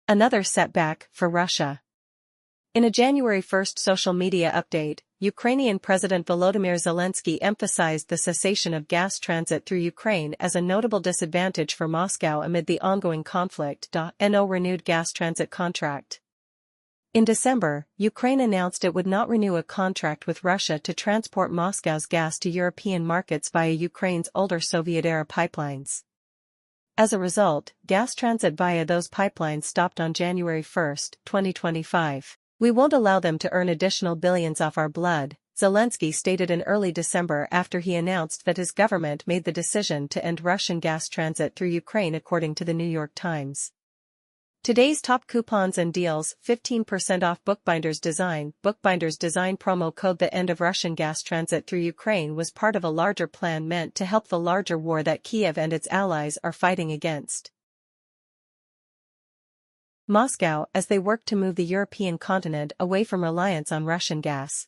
Another setback for Russia. In a January 1st social media update, Ukrainian President Volodymyr Zelensky emphasized the cessation of gas transit through Ukraine as a notable disadvantage for Moscow amid the ongoing conflict. No renewed gas transit contract. In December, Ukraine announced it would not renew a contract with Russia to transport Moscow's gas to European markets via Ukraine's older Soviet-era pipelines. As a result, gas transit via those pipelines stopped on January 1, 2025. "We won't allow them to earn additional billions off our blood," Zelensky stated in early December after he announced that his government made the decision to end Russian gas transit through Ukraine, according to the New York Times. Today's top coupons and deals: 15% off Bookbinder's Design. Bookbinder's Design promo code. The end of Russian gas transit through Ukraine was part of a larger plan meant to help the larger war that Kiev and its allies are fighting against Moscow as they work to move the European continent away from reliance on Russian gas.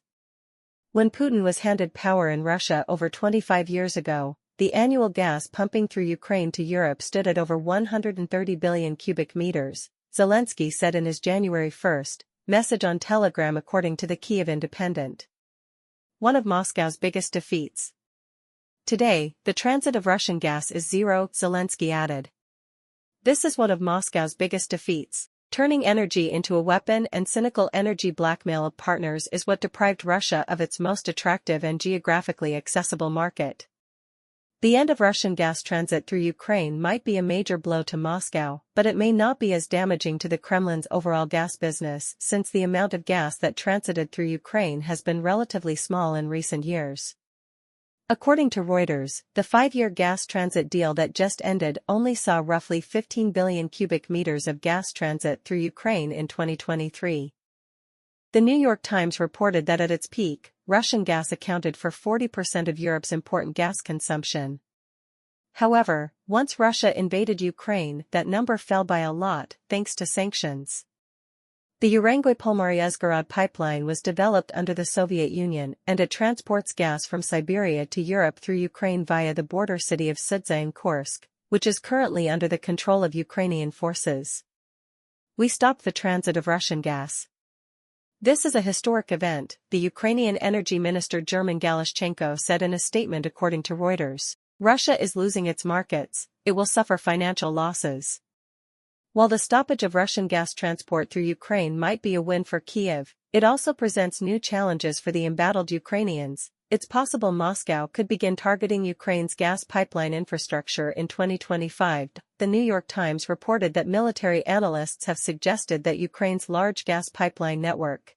When Putin was handed power in Russia over 25 years ago, the annual gas pumping through Ukraine to Europe stood at over 130 billion cubic meters, Zelensky said in his January 1 message on Telegram, according to the Kyiv Independent. One of Moscow's biggest defeats. Today, the transit of Russian gas is zero, Zelensky added. This is one of Moscow's biggest defeats. Turning energy into a weapon and cynical energy blackmail of partners is what deprived Russia of its most attractive and geographically accessible market. The end of Russian gas transit through Ukraine might be a major blow to Moscow, but it may not be as damaging to the Kremlin's overall gas business, since the amount of gas that transited through Ukraine has been relatively small in recent years. According to Reuters, the 5-year gas transit deal that just ended only saw roughly 15 billion cubic meters of gas transit through Ukraine in 2023. The New York Times reported that at its peak, Russian gas accounted for 40% of Europe's important gas consumption. However, once Russia invaded Ukraine, that number fell by a lot, thanks to sanctions. The Urengui-Polmari-Uzhgorod pipeline was developed under the Soviet Union, and it transports gas from Siberia to Europe through Ukraine via the border city of Sudzha in Kursk, which is currently under the control of Ukrainian forces. "We stopped the transit of Russian gas. This is a historic event," the Ukrainian Energy Minister German Galashchenko said in a statement, according to Reuters. "Russia is losing its markets, it will suffer financial losses." While the stoppage of Russian gas transport through Ukraine might be a win for Kiev, it also presents new challenges for the embattled Ukrainians. It's possible Moscow could begin targeting Ukraine's gas pipeline infrastructure in 2025. The New York Times reported that military analysts have suggested that Ukraine's large gas pipeline network